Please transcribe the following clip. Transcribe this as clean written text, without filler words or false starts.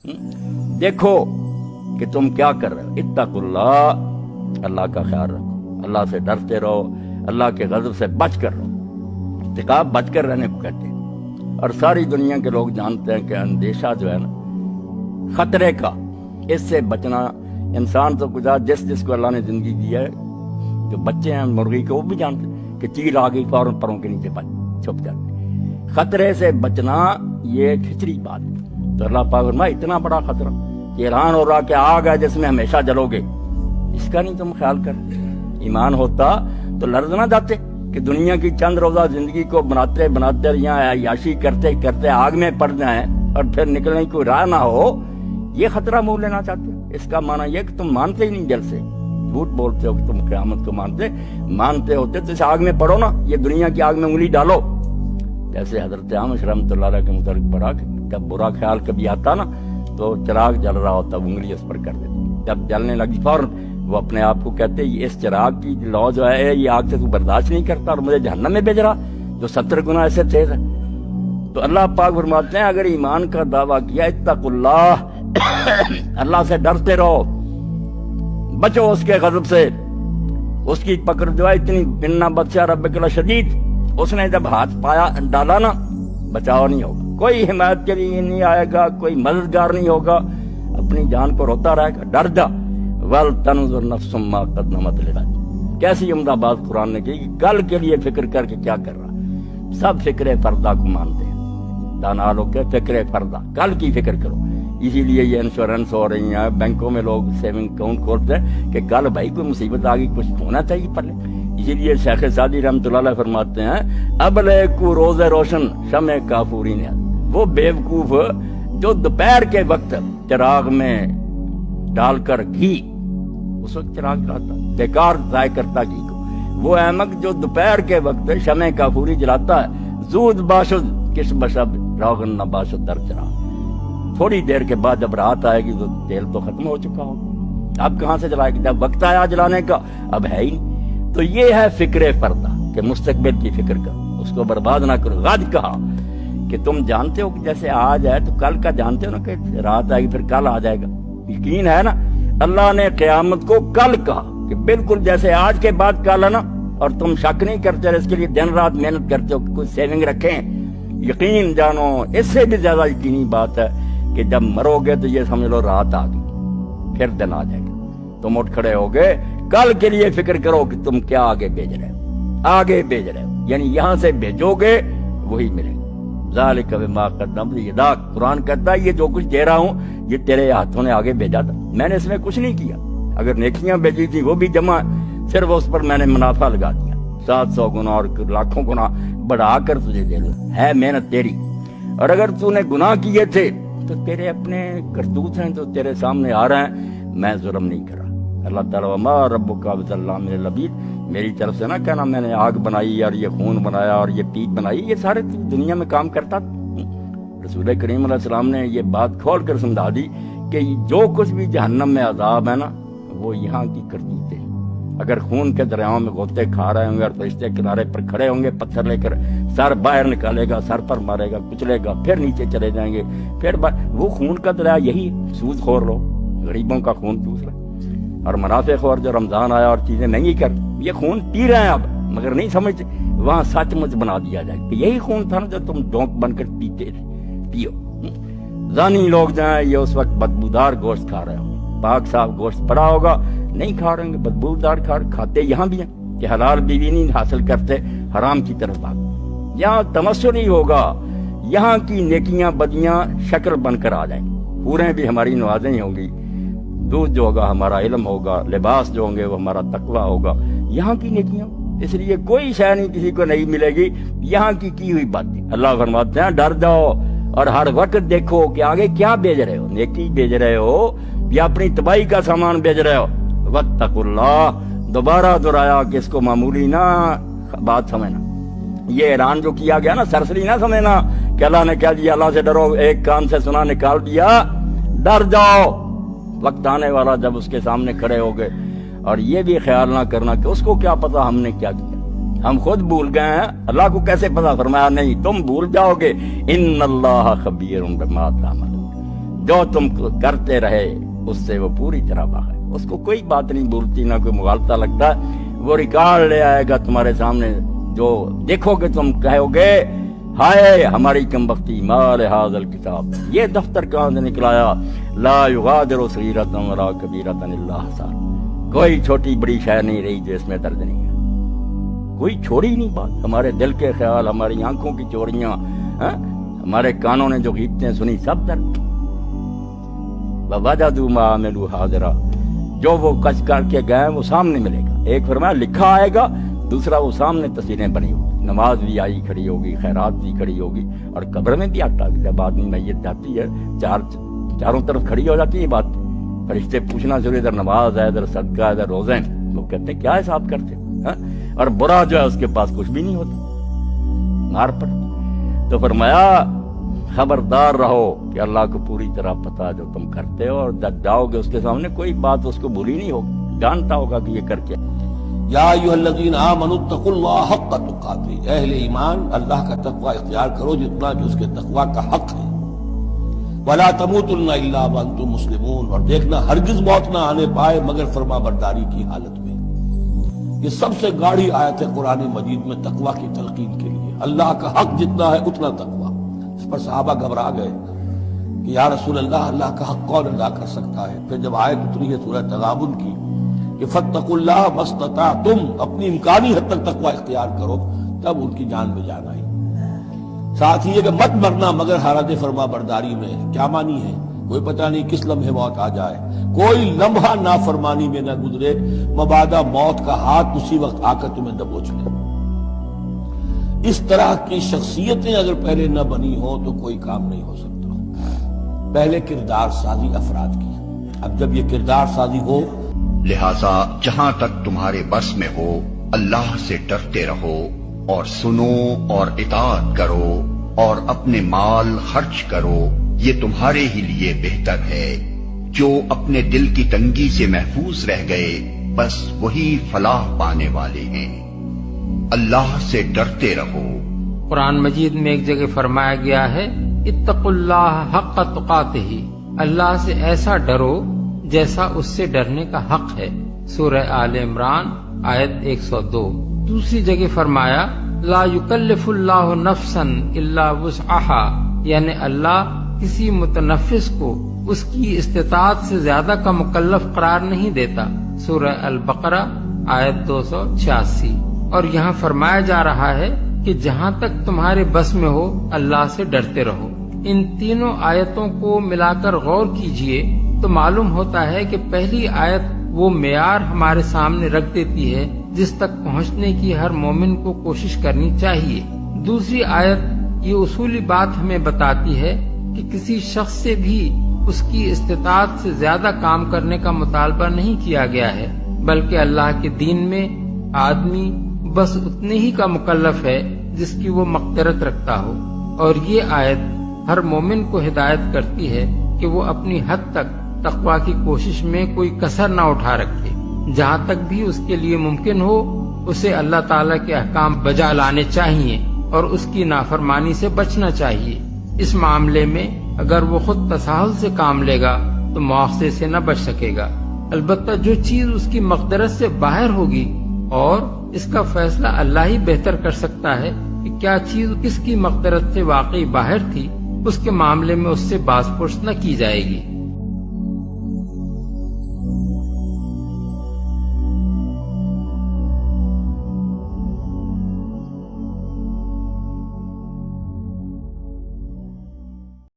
دیکھو کہ تم کیا کر رہے ہو، اتقوا اللہ کا خیال رکھو، اللہ سے ڈرتے رہو، اللہ کے غضب سے بچ کر رہو۔ اتقاء بچ کر رہنے کو کہتے ہیں، اور ساری دنیا کے لوگ جانتے ہیں کہ اندیشہ جو ہے نا خطرے کا، اس سے بچنا انسان تو گزار جس کو اللہ نے زندگی دی ہے، جو بچے ہیں مرغی کے وہ بھی جانتے ہیں کہ چیل آ گئی فوراً پروں کے نیچے چھپ جاتے۔ خطرے سے بچنا یہ کھچڑی بات ہے۔ تو اللہ پاک فرمائے اتنا بڑا خطرہ کہ اعلان ہو رہا کہ آگ ہے جس میں ہمیشہ جلو گے، اس کا نہیں تم خیال کر۔ ایمان ہوتا تو لرز نہ جاتے کہ دنیا کی چند روزہ زندگی کو بناتے بناتے یہاں عیاشی کرتے کرتے آگ میں پڑ جائیں اور پھر نکلنے کی کوئی راہ نہ ہو، یہ خطرہ مول لینا چاہتے ہو۔ اس کا معنی یہ کہ تم مانتے ہی نہیں دل سے، جھوٹ بولتے ہو کہ تم قیامت کو مانتے ہوتے تو اس آگ میں پڑو نا، یہ دنیا کی آگ میں انگلی ڈالو۔ جیسے حضرت عامش رحمۃ اللہ علیہ کے متعلق پڑھا کہ جب برا خیال کبھی آتا نا تو چراغ جل رہا ہوتا، انگلی اس پر کر دیتے، جب جلنے لگی فوراً وہ اپنے آپ کو کہتے اس چراغ کی لو جو ہے یہ آگ سے تو برداشت نہیں کرتا اور مجھے جہنم میں بھیج رہا جو 70 گنا ایسے تیز ہے۔ تو اللہ پاک فرماتے ہیں اگر ایمان کا دعویٰ کیا اتقوا اللہ، اللہ سے ڈرتے رہو، بچو اس کے غضب سے، اس کی پکڑ جو ہے اتنی بننا بچہ ربک لشدید، اس نے جب ہاتھ پایا ڈالا نا بچاؤ نہیں ہوگا، کوئی حمایت کے لیے نہیں آئے گا، کوئی مددگار نہیں ہوگا، اپنی جان کو روتا رہے گا، ڈر جا۔ وَلْتَنْظُرْ نَفْسٌ مَّا قَدَّمَتْ لِغَدٍ، کیسی عمدہ بات قرآن نے کی کہ کل کے لیے فکر کر کے کیا کر رہا۔ سب فکر فردہ کو مانتے ہیں، دانا لوگ کے فکر فردہ، کل کی فکر کرو۔ اسی لیے یہ انشورنس ہو رہی ہیں، بینکوں میں لوگ سیونگ اکاؤنٹ کھولتے ہیں کہ کل بھائی کوئی مصیبت آ گئی، کچھ ہونا چاہیے پہلے۔ اسی لیے شیخ سعدی رحمۃ اللہ علیہ فرماتے ہیں ابلے کو روز روشن شمع کافوری نے، وہ بیوقوف جو دوپہر کے وقت چراغ میں ڈال کر گھی، اس وقت چراغ جلاتا بیکار ضائع کرتا گھی کو، وہ احمق جو دوپہر کے وقت شمع کافوری جلاتا ہے، زود باشد کس بشب روغن نہ باشد در چراغ، تھوڑی دیر کے بعد جب رات آئے گی تو تیل تو ختم ہو چکا ہوگا، اب کہاں سے جلائے گی، جب وقت آیا جلانے کا اب ہے ہی نہیں۔ تو یہ ہے فکر فردہ کہ مستقبل کی فکر کرو، اس کو برباد نہ کرو۔ غد کہا کہ تم جانتے ہو کہ جیسے آج ہے تو کل کا جانتے ہو نا کہ رات آئے گی پھر کل آ جائے گا، یقین ہے نا۔ اللہ نے قیامت کو کل کہا کہ بالکل جیسے آج کے بعد کل ہے نا، اور تم شک نہیں کرتے اس کے لیے دن رات محنت کرتے ہو کہ کوئی سیونگ رکھیں، یقین جانو اس سے بھی زیادہ یقینی بات ہے کہ جب مرو گے تو یہ سمجھ لو رات آ گئی، پھر دن آ جائے گا، تم اٹھ کھڑے ہو گئے، کل کے لیے فکر کرو کہ تم کیا آگے بھیج رہے ہو، آگے بھیج رہے ہو، یعنی یہاں سے بھیجو گے وہی ملے گا۔ ذالک بما قدمت یداک، قرآن کہتا ہے یہ جو کچھ دے رہا ہوں یہ تیرے ہاتھوں نے آگے بھیجا تھا، میں نے اس میں کچھ نہیں کیا، اگر نیکیاں بھیجی تھی وہ بھی جمع، صرف اس پر میں نے منافع لگا دیا، 700 گنا اور لاکھوں گنا بڑھا کر تجھے دے دوں، ہے محنت تیری۔ اور اگر تو نے گناہ کیے تھے تو تیرے اپنے کرتوت ہیں تو تیرے سامنے آ رہے ہیں، میں ظلم نہیں کر رہا۔ اللہ تعالیٰ وما ربک بظلام للعبید، میری طرف سے نہ کہنا میں نے آگ بنائی اور یہ خون بنایا اور یہ پیٹ بنائی، یہ سارے دنیا میں کام کرتا تھا۔ رسول کریم علیہ السلام نے یہ بات کھول کر سمجھا دی کہ جو کچھ بھی جہنم میں عذاب ہے نا وہ یہاں کی کرتوتیں ہیں۔ اگر خون کے دریاؤں میں غوطے کھا رہے ہوں گے اور فرشتے کنارے پر کھڑے ہوں گے پتھر لے کر، سر باہر نکالے گا، سر پر مارے گا، کچلے گا، پھر نیچے چلے جائیں گے، پھر وہ خون کا دریا یہی سود خور لوگ غریبوں کا خون چوس رہے، اور منافع خور جو رمضان آیا اور چیزیں مہنگی کر یہ خون پی رہے ہیں اب، مگر نہیں سمجھتے، وہاں سچ مچ بنا دیا جائے کہ یہی خون تھا نا جو تم ڈونک بن کر پیتے تھے، پیو۔ زانی لوگ جائیں یہ اس وقت بدبودار گوشت کھا رہے ہوں، پاک صاف گوشت پڑا ہوگا نہیں کھا رہے گے، بدبودار کھاتے یہاں بھی ہیں کہ حلال بیوی نہیں حاصل کرتے، حرام کی طرف بھاگ، یہاں تمسر نہیں ہوگا، یہاں کی نیکیاں بدیاں شکل بن کر آ جائیں، پورے بھی ہماری نوازیں ہی ہوں گی، دودھ جو ہوگا ہمارا علم ہوگا، لباس جو ہوں گے وہ ہمارا تقویٰ ہوگا، یہاں کی نیکیاں، اس لیے کوئی شے نہیں کسی کو نہیں ملے گی یہاں کی ہوئی باتیں۔ اللہ فرماتے ہیں ڈر جاؤ اور ہر وقت دیکھو کہ آگے کیا بھیج رہے ہو، نیکی بھیج رہے ہو یا اپنی تباہی کا سامان بھیج رہے ہو۔ واتقوا اللہ، دوبارہ دہرایا کہ اس کو معمولی نہ بات سمجھنا، یہ اعلان جو کیا گیا نا سرسری نہ سمجھنا کہ اللہ نے کہہ دیا اللہ سے ڈرو، ایک کان سے سنا نکال دیا، ڈر جاؤ، وقت آنے والا جب اس کے سامنے کھڑے ہو گئے۔ اور یہ بھی خیال نہ کرنا کہ اس کو کیا پتا ہم نے کیا کیا، ہم خود بھول گئے ہیں، اللہ کو کیسے پتا، فرمایا نہیں تم بھول جاؤ گے، ان اللہ خبیر بما تعملون، جو تم کرتے رہے اس سے وہ پوری طرح باہر، اس کو کوئی بات نہیں بولتی، نہ کوئی مغالطہ لگتا، وہ ریکارڈ لے آئے گا تمہارے سامنے، جو دیکھو گے تم کہو گے ہائے ہماری کمبختی مال ھذا الکتاب، یہ دفتر کہاں سے نکلایا، لا یغادر صغیرۃ ولا کبیرۃ الا احصاها، کوئی چھوٹی بڑی شے نہیں رہی جو اس میں درج نہیں ہے، کوئی چھوڑی نہیں بات، ہمارے دل کے خیال، ہماری آنکھوں کی چوریاں، ہمارے کانوں نے جو غیبتیں سنی سب درج، ووجدوا ما عملوا حاضرا، جو وہ کچھ کر کے گئے وہ سامنے ملے گا، ایک فرمایا لکھا آئے گا، دوسرا وہ سامنے تصویریں بنی ہوگی، نماز بھی آئی کھڑی ہوگی، خیرات بھی کھڑی ہوگی، اور قبر میں بھی آتا ہے، جب آدمی میت جاتی ہے چاروں طرف کھڑی ہو جاتی ہے بات، فرشتے پوچھنا شروع، ادھر نماز ہے، ادھر صدقہ ہے، ادھر روزے ہیں، لوگ کہتے ہیں کیا حساب کرتے، اور برا جو ہے اس کے پاس کچھ بھی نہیں ہوتا، مار پڑتا، تو فرمایا خبردار رہو کہ اللہ کو پوری طرح پتا جو تم کرتے ہو، اور جب جاؤ گے اس کے سامنے کوئی بات اس کو بھولی نہیں ہوگی، جانتا ہوگا کہ یہ کر کے یا ایھا الذین آمنوا اتقوا اللہ حق تقاته، اہل ایمان اللہ کا تقوی اختیار کرو جتنا کہ اس کے تقوی کا حق ہے، ولا تموتن الا وانتم مسلمون، اور دیکھنا ہرگز موت نہ آنے پائے مگر فرما برداری کی حالت میں۔ یہ سب سے گاڑھی آیت ہے قرآن مجید میں تقوی کی تلقین کے لیے، اللہ کا حق جتنا ہے اتنا تقوی۔ اس پر صحابہ گھبرا گئے کہ یا رسول اللہ کا حق کون ادا کر سکتا ہے؟ پھر جب آیت اتری ہے سورہ تغابن کی کہ فاتقوا اللہ ما استطعتم، اپنی امکانی حد تک تقوی اختیار کرو، تب ان کی جان میں جان آئی۔ ساتھ ہی یہ کہ مت مرنا مگر حالت فرما برداری میں، کیا معنی ہے؟ کوئی پتہ نہیں کس لمحے موت آ جائے، کوئی لمحہ نافرمانی میں نہ گزرے، مبادا موت کا ہاتھ اسی وقت آ کر تمہیں دبوچ لے۔ اس طرح کی شخصیتیں اگر پہلے نہ بنی ہوں تو کوئی کام نہیں ہو سکتا۔ پہلے کردار سازی افراد کی، اب جب یہ کردار سازی ہو، لہذا جہاں تک تمہارے بس میں ہو اللہ سے ڈرتے رہو، اور سنو اور اطاعت کرو، اور اپنے مال خرچ کرو، یہ تمہارے ہی لیے بہتر ہے۔ جو اپنے دل کی تنگی سے محفوظ رہ گئے بس وہی فلاح پانے والے ہیں۔ اللہ سے ڈرتے رہو۔ قرآن مجید میں ایک جگہ فرمایا گیا ہے اتقوا اللہ حق تقاتہ، اللہ سے ایسا ڈرو جیسا اس سے ڈرنے کا حق ہے، سورہ آل عمران آیت 102۔ دوسری جگہ فرمایا لا یکلف اللہ نفسا الا وسعها، یعنی اللہ کسی متنفس کو اس کی استطاعت سے زیادہ کا مکلف قرار نہیں دیتا، سورہ البقرہ آیت 286۔ اور یہاں فرمایا جا رہا ہے کہ جہاں تک تمہارے بس میں ہو اللہ سے ڈرتے رہو۔ ان تینوں آیتوں کو ملا کر غور کیجئے تو معلوم ہوتا ہے کہ پہلی آیت وہ معیار ہمارے سامنے رکھ دیتی ہے جس تک پہنچنے کی ہر مومن کو کوشش کرنی چاہیے۔ دوسری آیت یہ اصولی بات ہمیں بتاتی ہے کہ کسی شخص سے بھی اس کی استطاعت سے زیادہ کام کرنے کا مطالبہ نہیں کیا گیا ہے، بلکہ اللہ کے دین میں آدمی بس اتنے ہی کا مکلف ہے جس کی وہ مقدرت رکھتا ہو۔ اور یہ آیت ہر مومن کو ہدایت کرتی ہے کہ وہ اپنی حد تک تقوی کی کوشش میں کوئی کسر نہ اٹھا رکھے، جہاں تک بھی اس کے لیے ممکن ہو اسے اللہ تعالیٰ کے احکام بجا لانے چاہیے اور اس کی نافرمانی سے بچنا چاہیے۔ اس معاملے میں اگر وہ خود تساہل سے کام لے گا تو مواخذے سے نہ بچ سکے گا، البتہ جو چیز اس کی مقدرت سے باہر ہوگی، اور اس کا فیصلہ اللہ ہی بہتر کر سکتا ہے کہ کیا چیز کس کی مقدرت سے واقعی باہر تھی، اس کے معاملے میں اس سے باز پرس نہ کی جائے گی۔